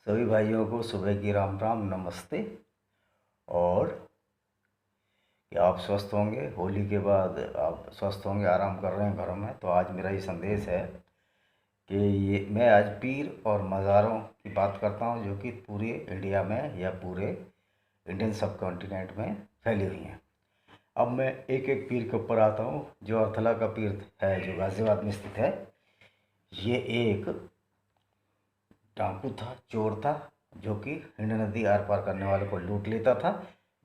सभी भाइयों को सुबह की राम राम नमस्ते। और क्या आप स्वस्थ होंगे? होली के बाद आप स्वस्थ होंगे, आराम कर रहे हैं घरों में। तो आज मेरा ये संदेश है कि मैं आज पीर और मज़ारों की बात करता हूँ, जो कि पूरे इंडिया में या पूरे इंडियन सब कॉन्टिनेंट में फैली हुई हैं। अब मैं एक एक पीर के ऊपर आता हूँ। जो अर्थला का पीर है, जो गाज़ियाबाद में स्थित है, ये एक डाकू था, चोर था, जो कि हिंड नदी आर पार करने वाले को लूट लेता था।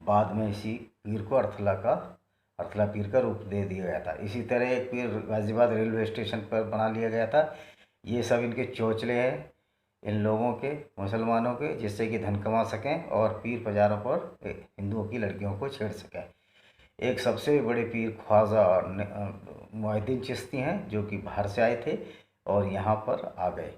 बाद में इसी पीर को अर्थला पीर का रूप दे दिया गया था। इसी तरह एक पीर गाज़ियाबाद रेलवे स्टेशन पर बना लिया गया था। ये सब इनके चौचले हैं, इन लोगों के, मुसलमानों के, जिससे कि धन कमा सकें और पीर बाजारों पर हिंदुओं की लड़कियों को छेड़ सकें। एक सबसे बड़े पीर ख्वाजा मुइनुद्दीन चिश्ती हैं, जो कि बाहर से आए थे और यहाँ पर आ गए।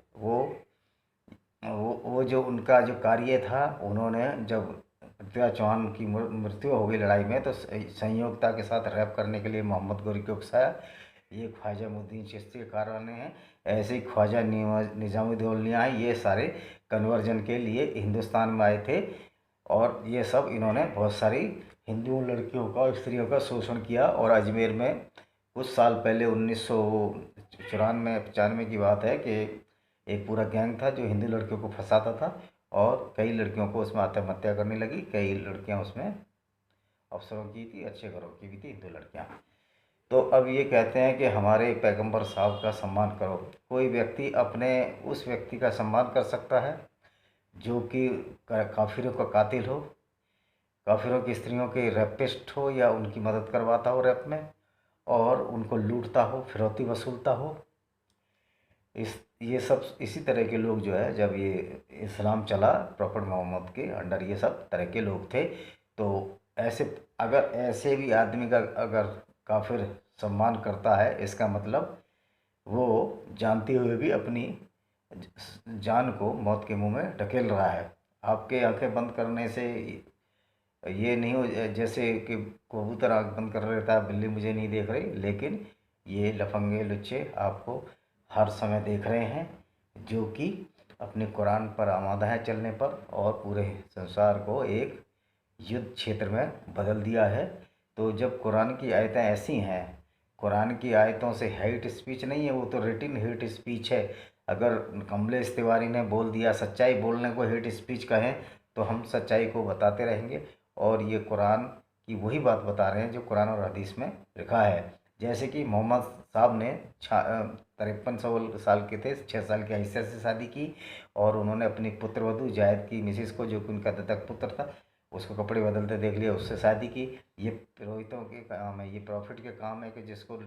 वो जो उनका जो कार्य था, उन्होंने जब पृथ्वीराज चौहान की मृत्यु हो गई लड़ाई में, तो संयोगता के साथ रैप करने के लिए मोहम्मद गोरी को उकसाया। ये ख्वाजा मुइनुद्दीन चिश्ती के कारण हैं। ऐसे ही ख्वाजा निज़ामुद्दीन औलिया हैं, ये सारे कन्वर्जन के लिए हिंदुस्तान में आए थे। और ये सब इन्होंने बहुत सारी हिंदू लड़कियों का और स्त्रियों का शोषण किया। और अजमेर में कुछ साल पहले 1994-95 की बात है कि एक पूरा गैंग था जो हिंदू लड़कियों को फंसाता था, और कई लड़कियों को उसमें आत्महत्या करने लगी। कई लड़कियां उसमें अफसरों की थी, अच्छे घरों की भी थी हिंदू लड़कियां। तो अब ये कहते हैं कि हमारे पैगंबर साहब का सम्मान करो। कोई व्यक्ति अपने उस व्यक्ति का सम्मान कर सकता है जो कि काफिरों का कातिल हो, काफिरों की स्त्रियों के रेपिस्ट हो, या उनकी मदद करवाता हो रैप में, और उनको लूटता हो, फिरौती वसूलता हो। इस ये सब इसी तरह के लोग जो है, जब ये इस्लाम चला प्रॉफिट मोहम्मद के अंडर, ये सब तरह के लोग थे। तो ऐसे, अगर ऐसे भी आदमी का अगर काफिर सम्मान करता है, इसका मतलब वो जानते हुए भी अपनी जान को मौत के मुंह में ढकेल रहा है। आपके आंखें बंद करने से ये नहीं हो जैसे कि कबूतर आँख बंद कर लेता है, बिल्ली मुझे नहीं देख रही, लेकिन ये लफंगे लुच्चे आपको हर समय देख रहे हैं, जो कि अपने कुरान पर आमादा है चलने पर, और पूरे संसार को एक युद्ध क्षेत्र में बदल दिया है। तो जब कुरान की आयतें ऐसी हैं, कुरान की आयतों से हेट स्पीच नहीं है, वो तो रिटिन हेट स्पीच है। अगर कमलेश तिवारी ने बोल दिया सच्चाई बोलने को हेट स्पीच कहें, तो हम सच्चाई को बताते रहेंगे। और ये कुरान की वही बात बता रहे हैं जो कुरान और हदीस में लिखा है। जैसे कि मोहम्मद साहब ने 53 साल के थे, 6 साल की आयशा से शादी की, और उन्होंने अपनी पुत्रवधू जायद की मिसिस को, जो कि उनका दत्तक पुत्र था, उसको कपड़े बदलते देख लिया, उससे शादी की। ये पुरोहितों के काम है, ये प्रॉफिट के काम है कि जिसको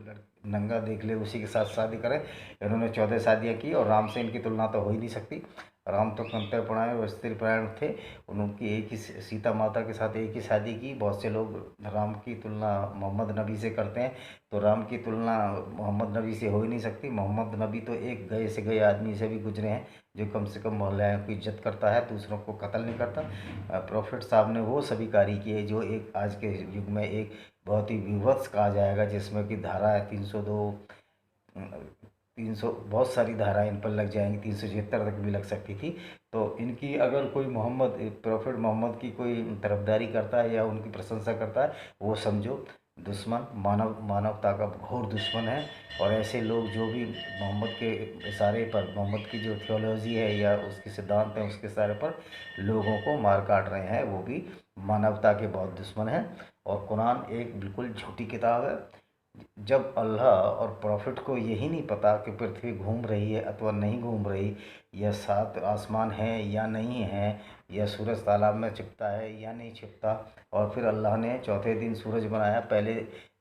नंगा देख ले उसी के साथ शादी करें। इन्होंने 14 शादियाँ की, और राम से इनकी तुलना तो हो ही नहीं सकती। राम तो कंतव्यपरायण और स्त्रीपरायण थे। उनकी एक ही सीता माता के साथ एक ही शादी की। बहुत से लोग राम की तुलना मोहम्मद नबी से करते हैं, तो राम की तुलना मोहम्मद नबी से हो ही नहीं सकती। मोहम्मद नबी तो एक गए से गए आदमी से भी गुजरे हैं, जो कम से कम मोहल्लों की इज्जत करता है, दूसरों को कत्ल नहीं करता। प्रॉफिट साहब ने वो सभी कार्य किए जो एक आज के युग में एक बहुत ही विवत्स कहा जाएगा, जिसमें कि धारा है 302, 300, बहुत सारी धाराएं इन पर लग जाएंगी, 376 तक भी लग सकती थी। तो इनकी अगर कोई प्रॉफिट मोहम्मद की कोई तरफदारी करता है या उनकी प्रशंसा करता है, वो समझो दुश्मन, मानवता का घोर दुश्मन है। और ऐसे लोग जो भी मोहम्मद के इशारे पर, मोहम्मद की जो थियोलॉजी है या उसके सिद्धांत हैं, उसके इशारे पर लोगों को मार काट रहे हैं, वो भी मानवता के बहुत दुश्मन हैं। और कुरान एक बिल्कुल झूठी किताब है। जब अल्लाह और प्रॉफिट को यही नहीं पता कि पृथ्वी घूम रही है अथवा नहीं घूम रही, या 7 आसमान है या नहीं है, या सूरज तालाब में छिपता है या नहीं छिपता, और फिर अल्लाह ने चौथे दिन सूरज बनाया, पहले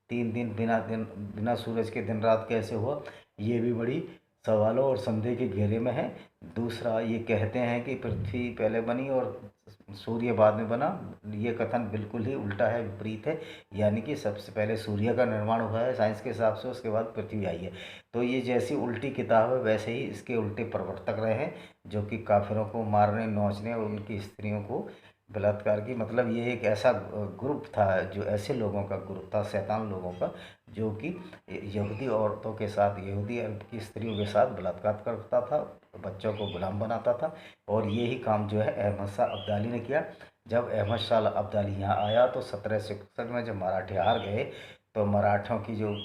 3 दिन बिना सूरज के दिन रात कैसे हुआ, ये भी बड़ी सवालों और संदेह के घेरे में है। दूसरा, ये कहते हैं कि पृथ्वी पहले बनी और सूर्य बाद में बना। ये कथन बिल्कुल ही उल्टा है, विपरीत है। यानी कि सबसे पहले सूर्य का निर्माण हुआ है साइंस के हिसाब से, उसके बाद पृथ्वी आई है। तो ये जैसी उल्टी किताब है, वैसे ही इसके उल्टे प्रवर्तक रहे हैं, जो कि काफिरों को मारने, नोचने और उनकी स्त्रियों को बलात्कार की, मतलब ये एक ऐसा ग्रुप था, जो ऐसे लोगों का ग्रुप था, शैतान लोगों का, जो कि यहूदी औरतों के साथ, यहूदी अरब की स्त्रियों के साथ बलात्कार करता था, बच्चों को गुलाम बनाता था। और यही काम जो है अहमद शाह अब्दाली ने किया। जब अहमद शाह अब्दाली यहाँ आया तो 1761 में जब मराठे हार गए तो मराठों की जो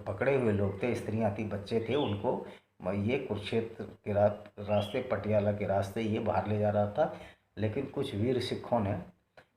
पकड़े हुए लोग थे, स्त्रियाँ थी, बच्चे थे, उनको ये कुरुक्षेत्र के रास्ते, पटियाला के रास्ते ये बाहर ले जा रहा था। लेकिन कुछ वीर सिखों ने,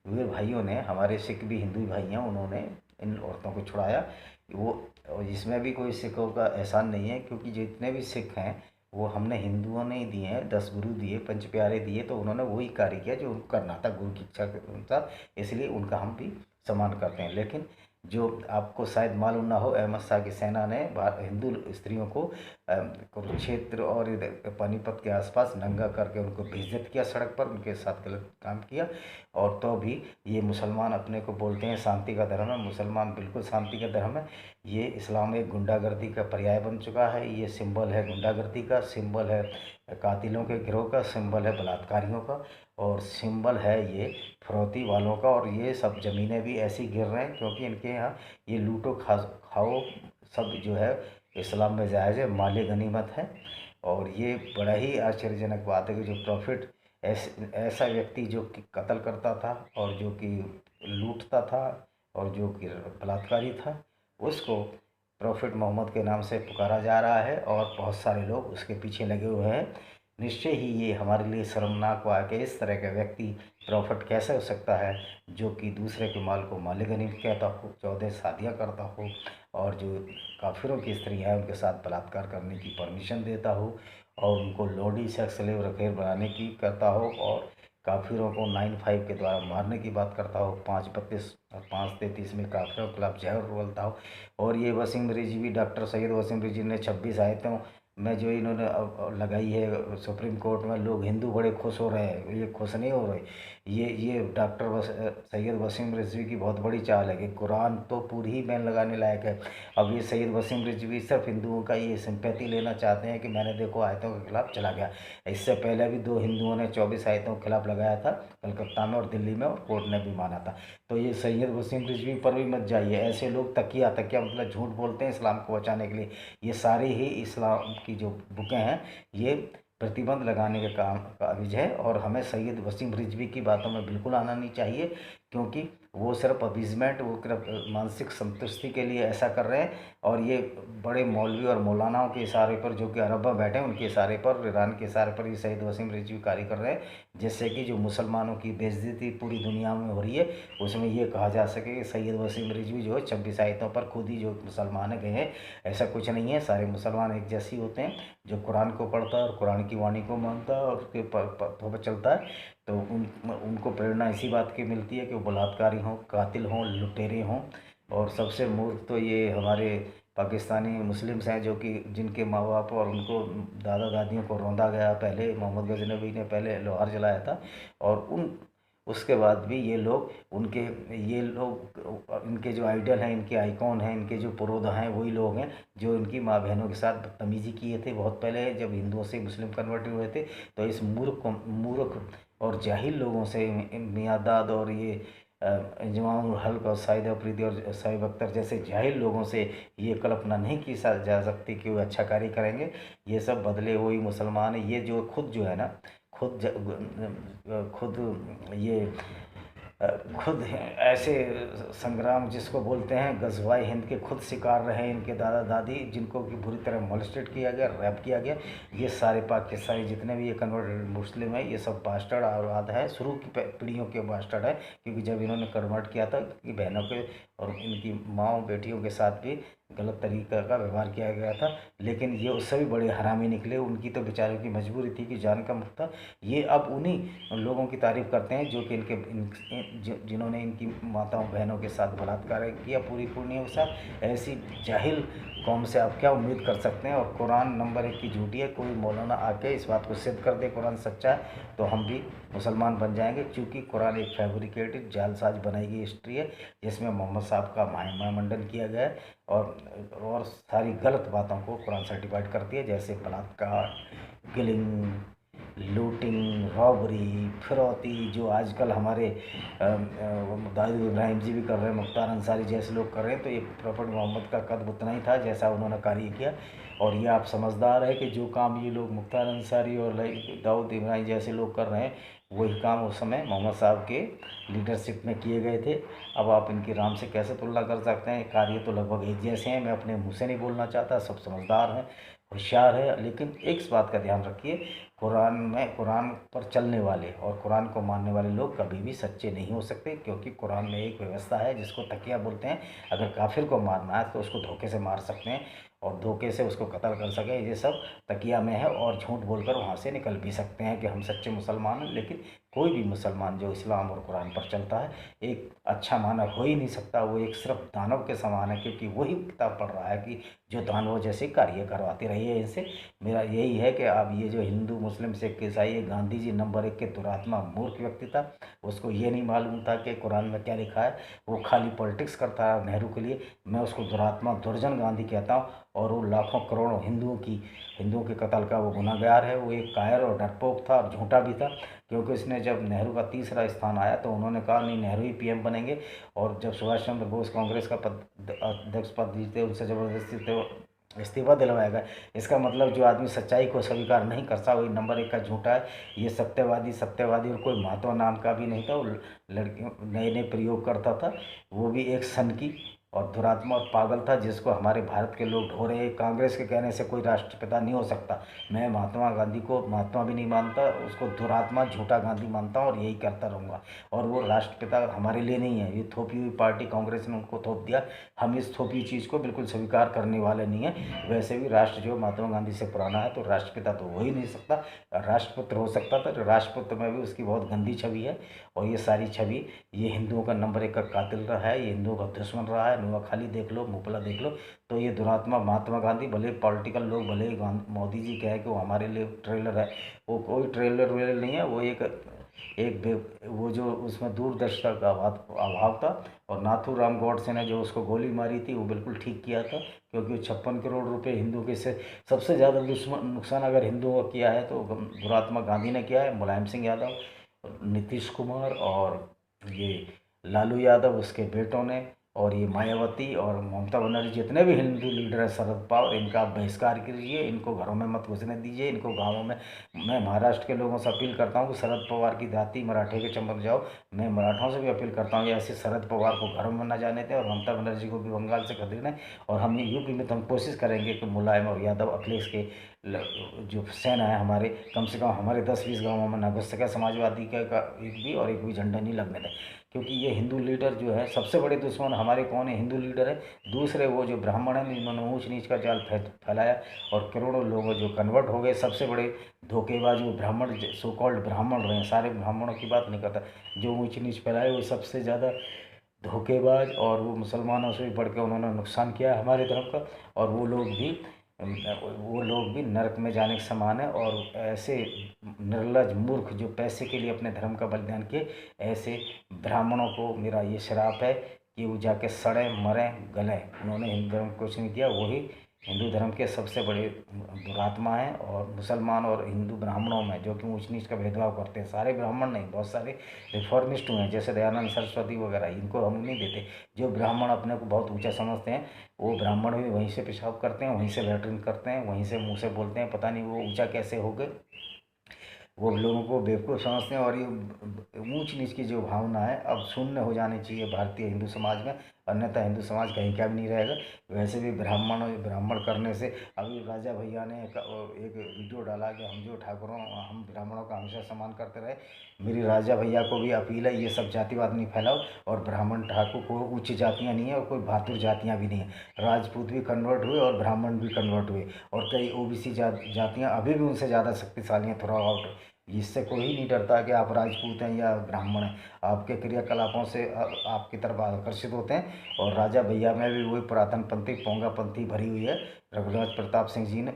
वीर भाइयों ने, हमारे सिख भी हिंदू भाई हैं, उन्होंने इन औरतों को छुड़ाया। वो, इसमें भी कोई सिखों का एहसान नहीं है, क्योंकि जितने भी सिख हैं वो हमने हिंदुओं ने ही दिए हैं, 10 गुरु दिए, 5 प्यारे दिए, तो उन्होंने वही कार्य किया जो उनको करना था गुरु की इच्छा के अनुसार, इसलिए उनका हम भी सम्मान करते हैं। लेकिन जो आपको शायद मालूम ना हो, अहमद शाह की सेना ने हिंदू स्त्रियों को कुरुक्षेत्र और इधर पानीपत के आसपास नंगा करके उनको बेइज्जत किया, सड़क पर उनके साथ गलत काम किया। और तो भी ये मुसलमान अपने को बोलते हैं शांति का धर्म है, मुसलमान बिल्कुल शांति का धर्म है। ये इस्लाम एक गुंडागर्दी का पर्याय बन चुका है। ये सिंबल है गुंडागर्दी का, सिंबल है कातिलों के गिरोह का, सिंबल है बलात्कारियों का, और सिंबल है ये फिरौती वालों का। और ये सब ज़मीनें भी ऐसी गिर रहे हैं क्योंकि इनके यहाँ ये लूटो खाओ सब जो है इस्लाम में जायज़ है, माल गनीमत है। और ये बड़ा ही आश्चर्यजनक बात है कि जो प्रॉफिट ऐसा व्यक्ति जो कि कत्ल करता था और जो कि लूटता था और जो कि बलात्कारी था, उसको प्रॉफिट मोहम्मद के नाम से पुकारा जा रहा है और बहुत सारे लोग उसके पीछे लगे हुए हैं। निश्चय ही ये हमारे लिए शर्मनाक हुआ कि इस तरह का व्यक्ति प्रॉफिट कैसे हो सकता है, जो कि दूसरे के माल को माल गनीमत कहता हो, 14 शादियाँ करता हो, और जो काफिरों की स्त्रियाँ हैं उनके साथ बलात्कार करने की परमिशन देता हो, और उनको लोडी सेक्स स्लेव रखेल बनाने की करता हो, और काफिरों को 9-5 के द्वारा मारने की बात करता हो, 5-32 और 5-33 में काफिरों के खिलाफ जहर उगलता हो। और ये वसीम रिजवी, डॉक्टर सैयद वसीम रिजवी ने 26 आयतों में जो इन्होंने लगाई है सुप्रीम कोर्ट में, लोग हिंदू बड़े खुश हो रहे हैं, ये खुश नहीं हो रहे। ये डॉक्टर सैयद वसीम रिजवी की बहुत बड़ी चाल है कि कुरान तो पूरी ही बैन लगाने लायक है। अब ये सैयद वसीम रिजवी सिर्फ हिंदुओं का ये सिंपैथी लेना चाहते हैं कि मैंने देखो आयतों के खिलाफ चला गया। इससे पहले भी 2 हिंदुओं ने 24 आयतों के खिलाफ लगाया था, कलकत्ता में और दिल्ली में, और कोर्ट ने भी माना था। तो ये सैयद वसीम रिजवी पर भी मत जाइए। ऐसे लोग तकिया मतलब झूठ बोलते हैं इस्लाम को बचाने के लिए। ये सारी ही इस्लाम की जो बुकें हैं ये प्रतिबंध लगाने के काम काबिज है, और हमें सैयद वसीम रिजवी की बातों में बिल्कुल आना नहीं चाहिए, क्योंकि वो सिर्फ अपीजमेंट, वो सिर्फ मानसिक संतुष्टि के लिए ऐसा कर रहे हैं। और ये बड़े मौलवी और मौलानाओं के इशारे पर, जो कि अरब में बैठे हैं उनके इशारे पर, ईरान के इशारे पर ये सैयद वसीम रिजवी कार्य कर रहे हैं, जिससे कि जो मुसलमानों की बेइज्जती पूरी दुनिया में हो रही है, उसमें ये कहा जा सके कि सैयद वसीम रिजवी जो है 26 आयतों पर खुद ही जो मुसलमान गए हैं। ऐसा कुछ नहीं है, सारे मुसलमान एक जैसे होते हैं। जो कुरान को पढ़ता है और कुरान की वाणी को मानता है और उसके पर चलता है, तो उनको प्रेरणा इसी बात की मिलती है कि वो बलात्कारी हों, कातिल हों, लुटेरे हों। और सबसे मूर्ख तो ये हमारे पाकिस्तानी मुस्लिम्स हैं, जो कि जिनके माँ बाप और उनको दादा दादियों को रौंदा गया। पहले मोहम्मद गजनबी ने पहले लोहार जलाया था, और उसके बाद भी ये लोग इनके जो आइडल हैं, इनके आइकॉन हैं, इनके जो पुरोधा हैं, वही लोग हैं जो इनकी माँ बहनों के साथ बदतमीजी किए थे बहुत पहले, जब हिंदुओं से मुस्लिम कन्वर्ट हुए थे। तो इस मूर्ख और जाहिल लोगों से, मियाँदाद और ये इंजमामुल हल्क और साहिद अफरीदी और शोएब अख्तर जैसे जाहिल लोगों से ये कल्पना नहीं की जा सकती कि वो अच्छा कार्य करेंगे। ये सब बदले हुए मुसलमान हैं। ये जो खुद जो है ना, खुद ये खुद ऐसे संग्राम जिसको बोलते हैं गज़वाए हिंद के खुद शिकार रहे इनके दादा दादी, जिनको कि बुरी तरह मोलेस्टेड किया गया, रैप किया गया। ये सारे पाकिस्तानी जितने भी ये कन्वर्टेड मुस्लिम है, ये सब बास्टर्ड औलाद है, शुरू की पीढ़ियों के बास्टर्ड है। क्योंकि जब इन्होंने कन्वर्ट किया था कि बहनों के और इनकी माँओं बेटियों के साथ भी गलत तरीका का व्यवहार किया गया था, लेकिन ये उससे भी बड़े हरामी निकले। उनकी तो बेचारों की मजबूरी थी कि जान का मुफ्त था। ये अब उन्हीं लोगों की तारीफ़ करते हैं जो कि जिन्होंने इनकी माताओं बहनों के साथ बलात्कार किया पूरी पूर्णिया के साथ। ऐसी जाहिल कौम से आप क्या उम्मीद कर सकते हैं। और कुरान नंबर 1 की झूठी है। कोई मौलाना आके इस बात को सिद्ध कर दे कुरान सच्चा है, तो हम भी मुसलमान बन जाएंगे, क्योंकि कुरान एक फैब्रिकेटेड जालसाज बनाई गई हिस्ट्री है, जिसमें मोहम्मद साहब का मायामंडन किया गया है, और सारी गलत बातों को कुरान सर्टिफाइड करती है, जैसे बलात्कार, किलिंग, लूटिंग, रॉबरी, फिरौती, जो आजकल हमारे दाऊद इब्राहिम जी भी कर रहे हैं, मुख्तार अंसारी जैसे लोग कर रहे हैं। तो ये प्रॉफिट मोहम्मद का कद उतना ही था जैसा उन्होंने कार्य किया। और ये आप समझदार है कि जो काम ये लोग मुख्तार अंसारी और दाऊद इब्राहिम जैसे लोग कर रहे हैं, वही काम उस समय मोहम्मद साहब के लीडरशिप में किए गए थे। अब आप इनकी राम से कैसे तुलना कर सकते हैं? कार्य तो लगभग एक जैसे हैं। मैं अपने मुँह से नहीं बोलना चाहता, सब समझदार हैं, होशियार है, लेकिन एक इस बात का ध्यान रखिए, कुरान पर चलने वाले और कुरान को मानने वाले लोग कभी भी सच्चे नहीं हो सकते, क्योंकि कुरान में एक व्यवस्था है जिसको तकिया बोलते हैं। अगर काफिर को मारना है तो उसको धोखे से मार सकते हैं और धोखे से उसको कत्ल कर सके, ये सब तकिया में है। और झूठ बोलकर वहाँ से निकल भी सकते हैं कि हम सच्चे मुसलमान हैं। लेकिन कोई भी मुसलमान जो इस्लाम और कुरान पर चलता है एक अच्छा मानव हो ही नहीं सकता। वो एक सिर्फ दानव के समान है, क्योंकि वही किताब पढ़ रहा है कि जो दानवों जैसे कार्य करवाती रही है इनसे। मेरा यही है कि अब ये जो हिंदू मुस्लिम सिख ईसाई, ये गांधी जी नंबर 1 के दुरात्मा मूर्ख व्यक्ति था। उसको ये नहीं मालूम था कि कुरान में क्या लिखा है। वो खाली पॉलिटिक्स करता है नेहरू के लिए। मैं उसको दुरात्मा दुर्जन गांधी कहता हूँ। और वो लाखों करोड़ों हिंदुओं के कत्ल का वो गुनाहगार है। वो एक कायर और डरपोक था और झूठा भी था, क्योंकि उसने जब नेहरू का तीसरा स्थान आया तो उन्होंने कहा नहीं, नेहरू ही पीएम बनेंगे। और जब सुभाष चंद्र बोस कांग्रेस का अध्यक्ष पद जीते, उनसे ज़बरदस्ती तो इस्तीफा दिलवाया गया। इसका मतलब जो आदमी सच्चाई को स्वीकार नहीं करता वही नंबर 1 का झूठा है। ये सत्यवादी और कोई महात्मा नाम का भी नहीं था। वो लड़कियों नए नए प्रयोग करता था। वो भी एक सन की और दुरात्मा और पागल था, जिसको हमारे भारत के लोग ढो रहे हैं। कांग्रेस के कहने से कोई राष्ट्रपिता नहीं हो सकता। मैं महात्मा गांधी को महात्मा भी नहीं मानता, उसको दुरात्मा झूठा गांधी मानता हूँ और यही करता रहूँगा। और वो राष्ट्रपिता हमारे लिए नहीं है। ये थोपी हुई पार्टी कांग्रेस ने उनको थोप दिया। हम इस थोपी चीज़ को बिल्कुल स्वीकार करने वाले नहीं हैं। वैसे भी राष्ट्र जो महात्मा गांधी से पुराना है, तो राष्ट्रपिता तो हो ही नहीं सकता। राष्ट्रपुत्र हो सकता था, तो राष्ट्रपुत्र में भी उसकी बहुत गंदी छवि है। और ये सारी छवि, ये हिंदुओं का नंबर 1 का कातिल रहा है, ये हिंदुओं का दुश्मन रहा है। नुआखाली देख लो, मुपला देख लो। तो ये दुरात्मा महात्मा गांधी, भले पॉलिटिकल लोग, भले ही मोदी जी कहे कि वो हमारे लिए ट्रेलर है, वो कोई ट्रेलर वेलर नहीं है। वो वो जो उसमें दूरदर्शिता का अभाव था। और नाथूराम गॉडसे ने जो उसको गोली मारी थी, वो बिल्कुल ठीक किया था, क्योंकि 56 करोड़ रुपए हिंदुओं के से सबसे ज़्यादा नुकसान अगर हिंदुओं का किया है तो दुरात्मा गांधी ने किया है। मुलायम सिंह यादव, नीतीश कुमार और ये लालू यादव उसके बेटों ने, और ये मायावती और ममता बनर्जी, जितने भी हिंदू लीडर हैं, शरद पवार, इनका आप बहिष्कार कीजिए। इनको घरों में मत घुसने दीजिए, इनको गाँवों में। मैं महाराष्ट्र के लोगों से अपील करता हूँ कि शरद पवार की जाति मराठे के चंबल जाओ। मैं मराठों से भी अपील करता हूँ कि ऐसे शरद पवार को घरों में न जाने दें और ममता बनर्जी को भी बंगाल से खदेड़ें। और हम यूपी में तो हम कोशिश करेंगे कि मुलायम और यादव अखिलेश के जो सेना है हमारे, कम से कम हमारे 10-20 गाँवों में न घुस सके। समाजवादी का एक भी झंडा नहीं लगने दें, क्योंकि ये हिंदू लीडर जो है, सबसे बड़े दुश्मन हमारे कौन है? हिंदू लीडर है। दूसरे वो जो ब्राह्मण हैं, इन्होंने ऊंच नीच का जाल फैलाया और करोड़ों लोग जो कन्वर्ट हो गए। सबसे बड़े धोखेबाज वो ब्राह्मण, सो कॉल्ड ब्राह्मण रहे हैं। सारे ब्राह्मणों की बात नहीं करता। जो ऊंच नीच फैलाए वो सबसे ज़्यादा धोखेबाज, और वो मुसलमानों से भी बढ़ के उन्होंने नुकसान किया है हमारे धर्म का। और वो लोग भी नरक में जाने के समान है। और ऐसे निर्लज मूर्ख जो पैसे के लिए अपने धर्म का बलिदान किए, ऐसे ब्राह्मणों को मेरा ये श्राप है कि वो जाके सड़े मरें गलें। उन्होंने हिंदू धर्म को कुछ नहीं किया। वही हिंदू धर्म के सबसे बड़े दुरात्मा हैं। और मुसलमान और हिंदू ब्राह्मणों में जो कि ऊंच नीच का भेदभाव करते हैं, सारे ब्राह्मण नहीं, बहुत सारे रिफॉर्मिस्ट हुए हैं, जैसे दयानंद सरस्वती वगैरह, इनको हम नहीं देते। जो ब्राह्मण अपने को बहुत ऊंचा समझते हैं, वो ब्राह्मण भी वहीं से पेशाब करते हैं, वहीं से लैट्रिन करते हैं, वहीं से मुंह से बोलते हैं। पता नहीं वो ऊंचा कैसे हो गए। वो लोगों को बेवकूफ़ समझते हैं। और ये ऊंच नीच की जो भावना है अब शून्य हो जानी चाहिए भारतीय हिंदू समाज में, अन्यथा हिंदू समाज कहीं का भी नहीं रहेगा। वैसे भी ब्राह्मण करने से, अभी राजा भैया ने एक वीडियो डाला कि हम जो ठाकुरों, हम ब्राह्मणों का हमेशा सम्मान करते रहे। मेरी राजा भैया को भी अपील है, ये सब जातिवाद नहीं फैलाओ। और ब्राह्मण ठाकुर को उच्च जातियाँ नहीं है और कोई बहादुर जातियाँ भी नहीं है। राजपूत भी कन्वर्ट हुए और ब्राह्मण भी कन्वर्ट हुए, और कई ओबीसी जातियाँ अभी भी उनसे ज़्यादा शक्तिशाली हैं थ्रू आउट। इससे कोई नहीं डरता कि आप राजपूत हैं या ब्राह्मण हैं। आपके क्रियाकलापों से आपकी तरफ आकर्षित होते हैं। और राजा भैया में भी वही पुरातन पंथी, पोंगा पंथी भरी हुई है। रघुराज प्रताप सिंह जी ने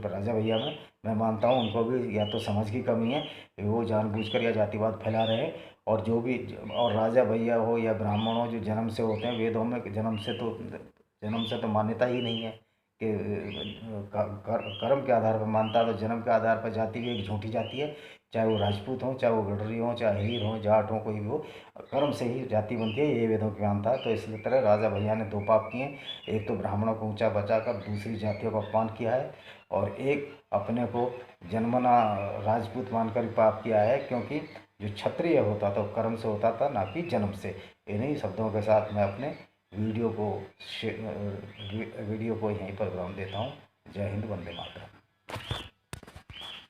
राजा भैया में, मैं मानता हूँ उनको भी या तो समझ की कमी है, वो जानबूझकर या जातिवाद फैला रहे हैं। और जो भी, और राजा भैया हो या ब्राह्मण हो, जो जन्म से होते हैं, वेदों में जन्म से तो मान्यता ही नहीं है कि कर्म के आधार पर मानता है। तो जन्म के आधार पर जाति भी एक झूठी जाति है, चाहे वो राजपूत हों, चाहे वो गडरी हों, चाहे हीर हों, जाट हों, कोई भी हो, कर्म से ही जाति बनती है, ये वेदों का ज्ञान था। तो इसलिए तरह राजा भैया ने दो पाप किए, एक तो ब्राह्मणों को ऊंचा बचाकर दूसरी जातियों का अपमान किया है, और एक अपने को जन्मना राजपूत मानकर भी पाप किया है, क्योंकि जो क्षत्रिय होता था वो कर्म से होता था, ना कि जन्म से। इन्हीं शब्दों के साथ मैं अपने वीडियो को वीडियो को यहीं पर विराम देता हूँ। जय हिंद, वंदे मातरम।